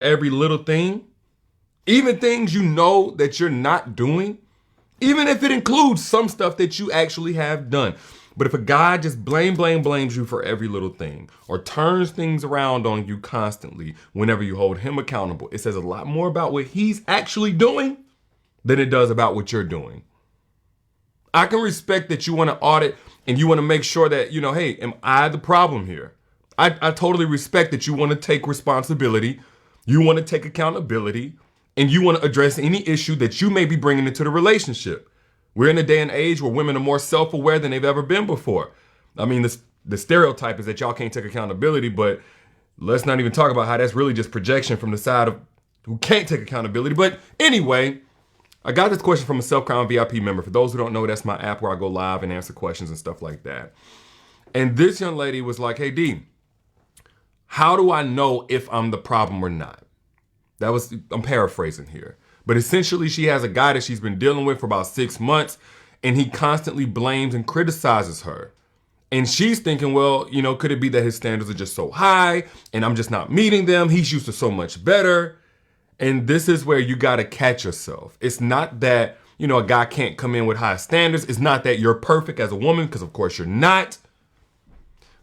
every little thing, even things you know that you're not doing, even if it includes some stuff that you actually have done. But if a guy just blames you for every little thing or turns things around on you constantly whenever you hold him accountable, it says a lot more about what he's actually doing than it does about what you're doing. I can respect that you want to audit and you want to make sure that, hey, am I the problem here? I totally respect that you want to take responsibility, you want to take accountability, and you want to address any issue that you may be bringing into the relationship. We're in a day and age where women are more self-aware than they've ever been before. I mean, the stereotype is that y'all can't take accountability, but let's not even talk about how that's really just projection from the side of who can't take accountability. But anyway, I got this question from a Self-Crown VIP member. For those who don't know, that's my app where I go live and answer questions and stuff like that. And this young lady was like, hey, D, how do I know if I'm the problem or not? I'm paraphrasing here. But essentially, she has a guy that she's been dealing with for about 6 months, and he constantly blames and criticizes her. And she's thinking, well, could it be that his standards are just so high and I'm just not meeting them? He's used to so much better. And this is where you got to catch yourself. It's not that, a guy can't come in with high standards. It's not that you're perfect as a woman, because of course you're not.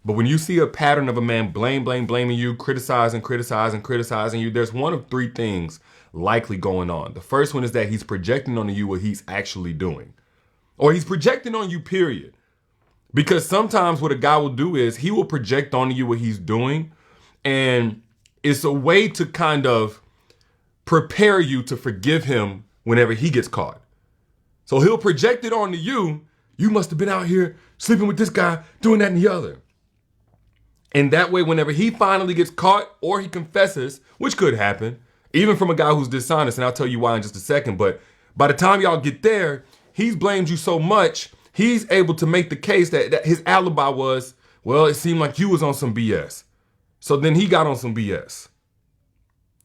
But when you see a pattern of a man blaming you, criticizing you, there's one of three things likely going on. The first one is that he's projecting onto you what he's actually doing. Or he's projecting on you, period. Because sometimes what a guy will do is he will project onto you what he's doing. And it's a way to kind of prepare you to forgive him whenever he gets caught. So he'll project it onto you. You must have been out here sleeping with this guy, doing that and the other. And that way, whenever he finally gets caught or he confesses, which could happen, even from a guy who's dishonest, and I'll tell you why in just a second, but by the time y'all get there, he's blamed you so much, he's able to make the case that his alibi was, well, it seemed like you was on some BS. So then he got on some BS.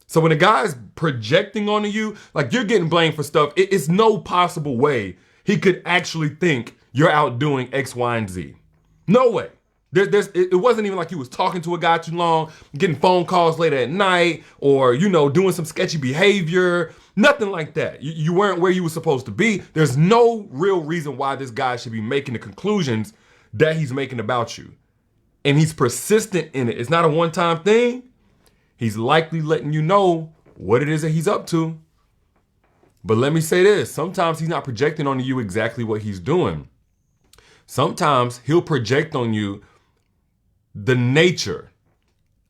So when a guy's projecting onto you, like you're getting blamed for stuff, it's no possible way he could actually think you're out doing X, Y, and Z. No way. It wasn't even like you was talking to a guy too long, getting phone calls late at night, or, doing some sketchy behavior. Nothing like that. You weren't where you were supposed to be. There's no real reason why this guy should be making the conclusions that he's making about you. And he's persistent in it. It's not a one-time thing. He's likely letting you know what it is that he's up to. But let me say this. Sometimes he's not projecting on you exactly what he's doing. Sometimes he'll project on you the nature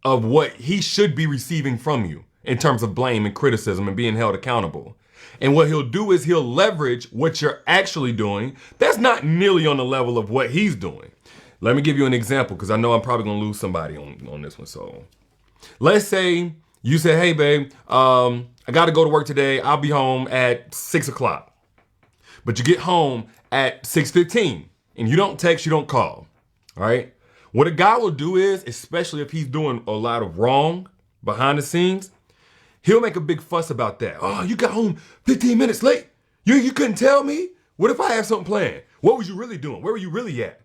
of what he should be receiving from you in terms of blame and criticism and being held accountable. And what he'll do is he'll leverage what you're actually doing that's not nearly on the level of what he's doing. Let me give you an example, because I know I'm probably going to lose somebody on this one. So let's say you say, hey, babe, I got to go to work today. I'll be home at 6 o'clock. But you get home at 6:15 and you don't text, you don't call. All right. What a guy will do is, especially if he's doing a lot of wrong behind the scenes, he'll make a big fuss about that. Oh, you got home 15 minutes late. You couldn't tell me? What if I have something planned? What was you really doing? Where were you really at?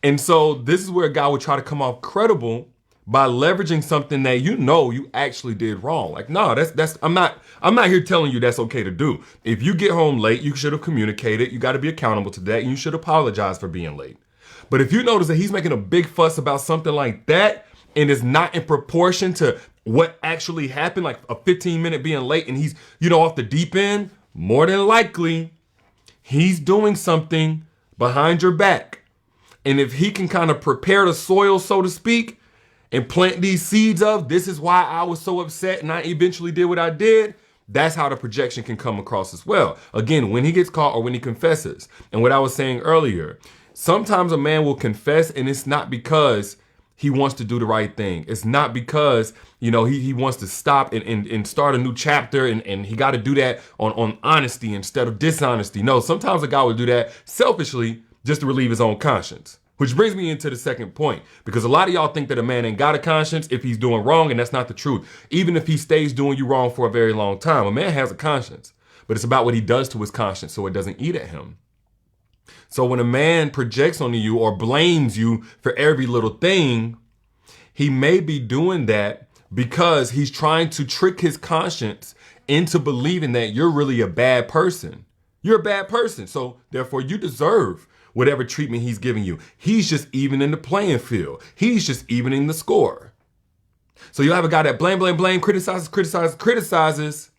And so this is where a guy would try to come off credible by leveraging something that you actually did wrong. Like, no, I'm not here telling you that's okay to do. If you get home late, you should have communicated. You got to be accountable to that, and you should apologize for being late. But if you notice that he's making a big fuss about something like that and it's not in proportion to what actually happened, like a 15-minute being late and he's, off the deep end, more than likely he's doing something behind your back. And if he can kind of prepare the soil, so to speak, and plant these seeds of, this is why I was so upset and I eventually did what I did, that's how the projection can come across as well. Again, when he gets caught or when he confesses. And what I was saying earlier, sometimes a man will confess and it's not because he wants to do the right thing. It's not because, he wants to stop and start a new chapter and he got to do that on honesty instead of dishonesty. No, sometimes a guy will do that selfishly just to relieve his own conscience. Which brings me into the second point, because a lot of y'all think that a man ain't got a conscience if he's doing wrong, and that's not the truth. Even if he stays doing you wrong for a very long time, a man has a conscience, but it's about what he does to his conscience so it doesn't eat at him. So when a man projects onto you or blames you for every little thing, he may be doing that because he's trying to trick his conscience into believing that you're really a bad person. You're a bad person, so therefore you deserve whatever treatment he's giving you. He's just evening the playing field. He's just evening the score. So you have a guy that blame, criticizes,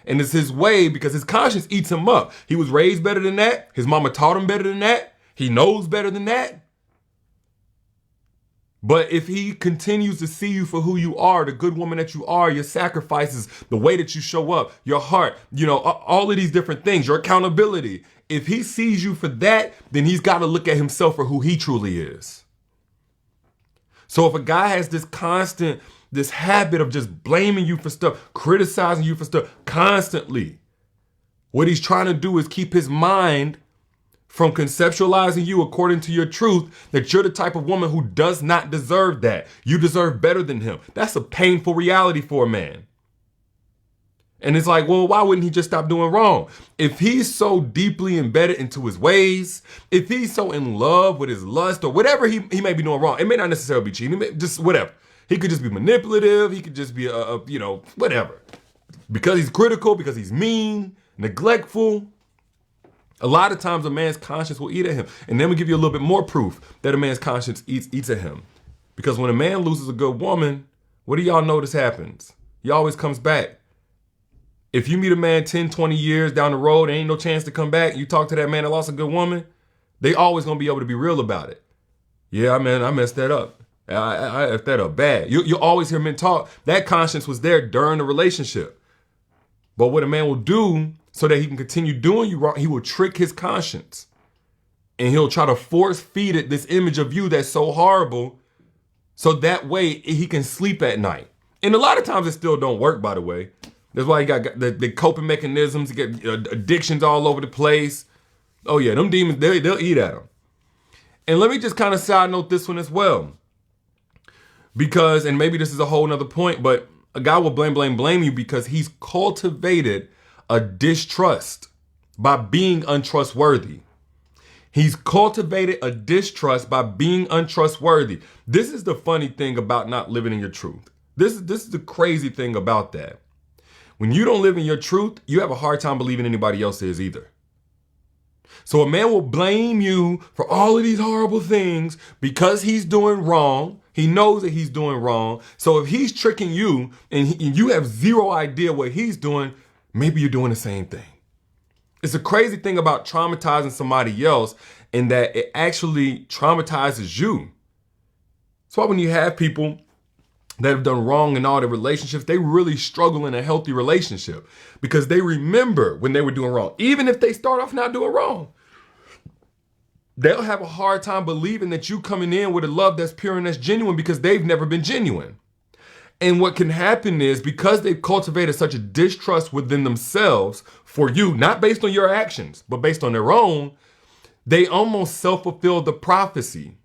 and it's his way because his conscience eats him up. He was raised better than that. His mama taught him better than that. He knows better than that. But if he continues to see you for who you are, the good woman that you are, your sacrifices, the way that you show up, your heart, all of these different things, your accountability, if he sees you for that, then he's got to look at himself for who he truly is. So if a guy has this habit of just blaming you for stuff, criticizing you for stuff constantly, what he's trying to do is keep his mind from conceptualizing you according to your truth that you're the type of woman who does not deserve that. You deserve better than him. That's a painful reality for a man. And it's like, well, why wouldn't he just stop doing wrong? If he's so deeply embedded into his ways, if he's so in love with his lust or whatever he may be doing wrong, it may not necessarily be cheating, just whatever. He could just be manipulative. He could just be whatever. Because he's critical, because he's mean, neglectful. A lot of times a man's conscience will eat at him. And then we give you a little bit more proof that a man's conscience eats at him. Because when a man loses a good woman, what do y'all notice happens? He always comes back. If you meet a man 10, 20 years down the road, there ain't no chance to come back. You talk to that man that lost a good woman, they always gonna be able to be real about it. Yeah, man, I messed that up. I effed that up bad. You always hear men talk. That conscience was there during the relationship. But what a man will do so that he can continue doing you wrong, he will trick his conscience. And he'll try to force feed it this image of you that's so horrible. So that way he can sleep at night. And a lot of times it still don't work, by the way. That's why you got the coping mechanisms, you get addictions all over the place. Oh yeah, them demons, they'll eat at them. And let me just kind of side note this one as well. Because, and maybe this is a whole nother point, but a guy will blame you because he's cultivated a distrust by being untrustworthy. He's cultivated a distrust by being untrustworthy. This is the funny thing about not living in your truth. This is the crazy thing about that. When you don't live in your truth, you have a hard time believing anybody else is either. So a man will blame you for all of these horrible things because he's doing wrong. He knows that he's doing wrong. So if he's tricking you and you have zero idea what he's doing, maybe you're doing the same thing. It's a crazy thing about traumatizing somebody else in that it actually traumatizes you. That's why when you have people that have done wrong in all their relationships, they really struggle in a healthy relationship because they remember when they were doing wrong. Even if they start off not doing wrong, they'll have a hard time believing that you coming in with a love that's pure and that's genuine because they've never been genuine. And what can happen is because they've cultivated such a distrust within themselves for you, not based on your actions, but based on their own, they almost self-fulfill the prophecy.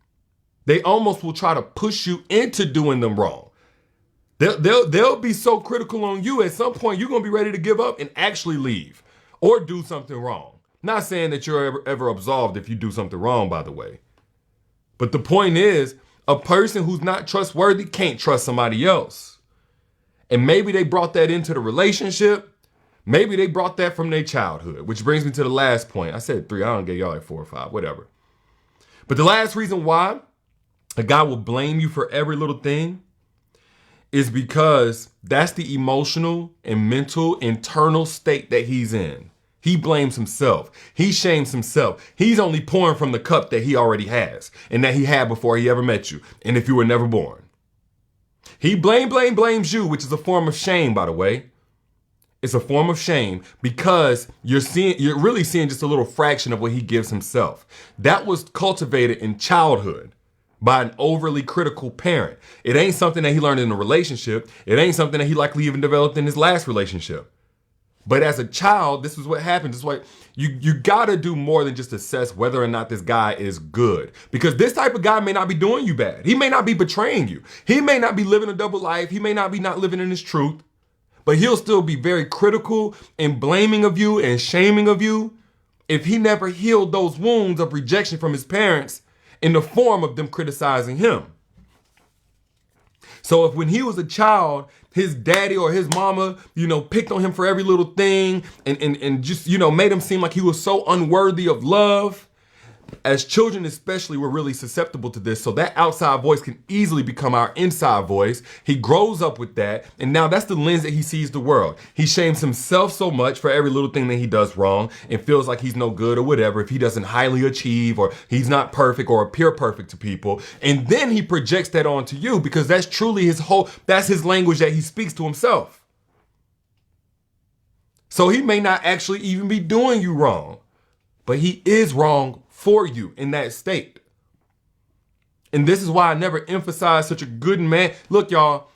They almost will try to push you into doing them wrong. They'll be so critical on you, at some point you're going to be ready to give up and actually leave or do something wrong. Not saying that you're ever absolved if you do something wrong, by the way. But the point is, a person who's not trustworthy can't trust somebody else. And maybe they brought that into the relationship. Maybe they brought that from their childhood, which brings me to the last point. I said 3, I don't get y'all like 4 or 5, whatever. But the last reason why a guy will blame you for every little thing is because that's the emotional and mental internal state that he's in. He blames himself. He shames himself. He's only pouring from the cup that he already has and that he had before he ever met you. And if you were never born. He blames you, which is a form of shame, by the way. It's a form of shame because you're really seeing just a little fraction of what he gives himself. That was cultivated in childhood by an overly critical parent. It ain't something that he learned in a relationship. It ain't something that he likely even developed in his last relationship. But as a child, this is what happens. It's like you gotta do more than just assess whether or not this guy is good. Because this type of guy may not be doing you bad. He may not be betraying you. He may not be living a double life. He may not be not living in his truth. But he'll still be very critical and blaming of you and shaming of you if he never healed those wounds of rejection from his parents in the form of them criticizing him. So if when he was a child, his daddy or his mama, picked on him for every little thing and just, made him seem like he was so unworthy of love, as children especially, we're really susceptible to this. So that outside voice can easily become our inside voice. He grows up with that, and now that's the lens that he sees the world. He shames himself so much for every little thing that he does wrong and feels like he's no good or whatever if he doesn't highly achieve or he's not perfect or appear perfect to people. And then he projects that onto you because that's truly that's his language that he speaks to himself. So he may not actually even be doing you wrong, but he is wrong for you in that state. And this is why I never emphasize such a good man. Look, y'all,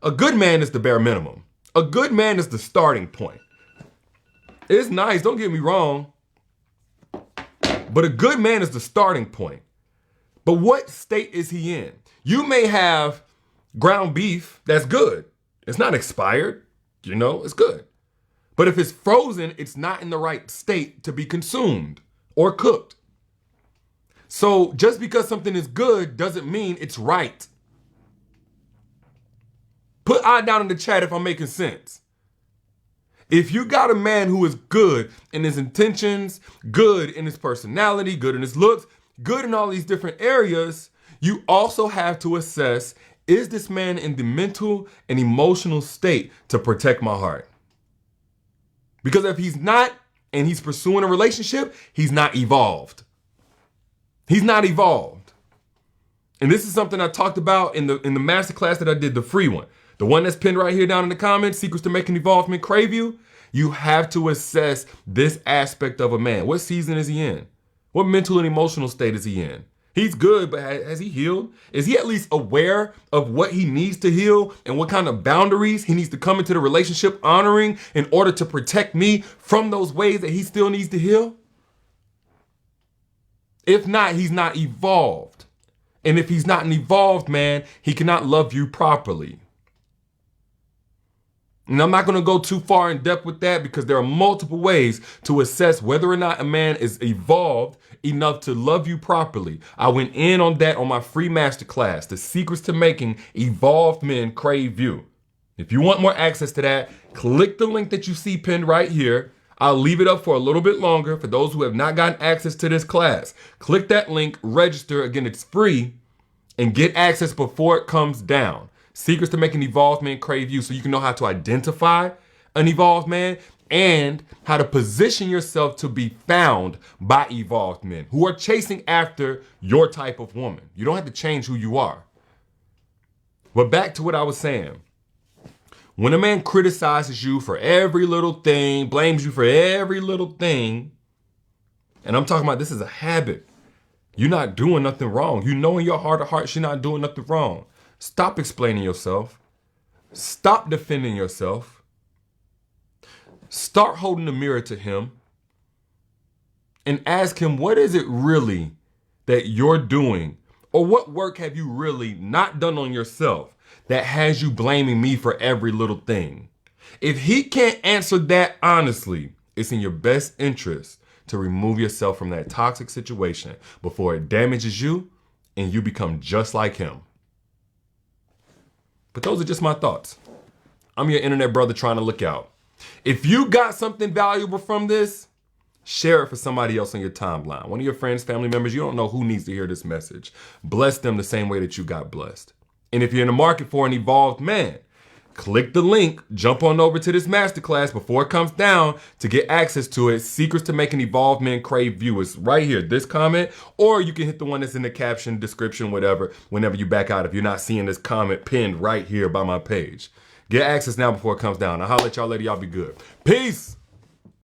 a good man is the bare minimum. A good man is the starting point. It's nice, don't get me wrong, but a good man is the starting point. But what state is he in? You may have ground beef that's good. It's not expired, it's good. But if it's frozen, it's not in the right state to be consumed or cooked. So just because something is good doesn't mean it's right. Put I down in the chat if I'm making sense. If you got a man who is good in his intentions, good in his personality, good in his looks, good in all these different areas, you also have to assess, is this man in the mental and emotional state to protect my heart? Because if he's not, and he's pursuing a relationship, he's not evolved. He's not evolved. And this is something I talked about in the masterclass that I did, the free one. The one that's pinned right here down in the comments, Secrets to Making Evolvement Crave You. You have to assess this aspect of a man. What season is he in? What mental and emotional state is he in? He's good, but has he healed? Is he at least aware of what he needs to heal and what kind of boundaries he needs to come into the relationship honoring in order to protect me from those ways that he still needs to heal? If not, he's not evolved. And if he's not an evolved man, he cannot love you properly. And I'm not going to go too far in depth with that because there are multiple ways to assess whether or not a man is evolved enough to love you properly. I went in on that on my free masterclass, The Secrets to Making Evolved Men Crave You. If you want more access to that, click the link that you see pinned right here. I'll leave it up for a little bit longer for those who have not gotten access to this class. Click that link, register. Again, it's free, and get access before it comes down. Secrets to Making Evolved Men Crave You, so you can know how to identify an evolved man and how to position yourself to be found by evolved men who are chasing after your type of woman. You don't have to change who you are. But back to what I was saying. When a man criticizes you for every little thing, blames you for every little thing, and I'm talking about this is a habit. You're not doing nothing wrong. You know in your heart of hearts you're not doing nothing wrong. Stop explaining yourself. Stop defending yourself. Start holding the mirror to him and ask him, what is it really that you're doing? Or what work have you really not done on yourself that has you blaming me for every little thing? If he can't answer that honestly, it's in your best interest to remove yourself from that toxic situation before it damages you and you become just like him. But those are just my thoughts. I'm your internet brother trying to look out. If you got something valuable from this, share it for somebody else on your timeline. One of your friends, family members, you don't know who needs to hear this message. Bless them the same way that you got blessed. And if you're in the market for an evolved man, click the link, jump on over to this masterclass before it comes down to get access to it. Secrets to Making Evolved Men Crave You. It's right here, this comment, or you can hit the one that's in the caption, description, whatever, whenever you back out if you're not seeing this comment pinned right here by my page. Get access now before it comes down. I'll holler at y'all later. Y'all be good. Peace.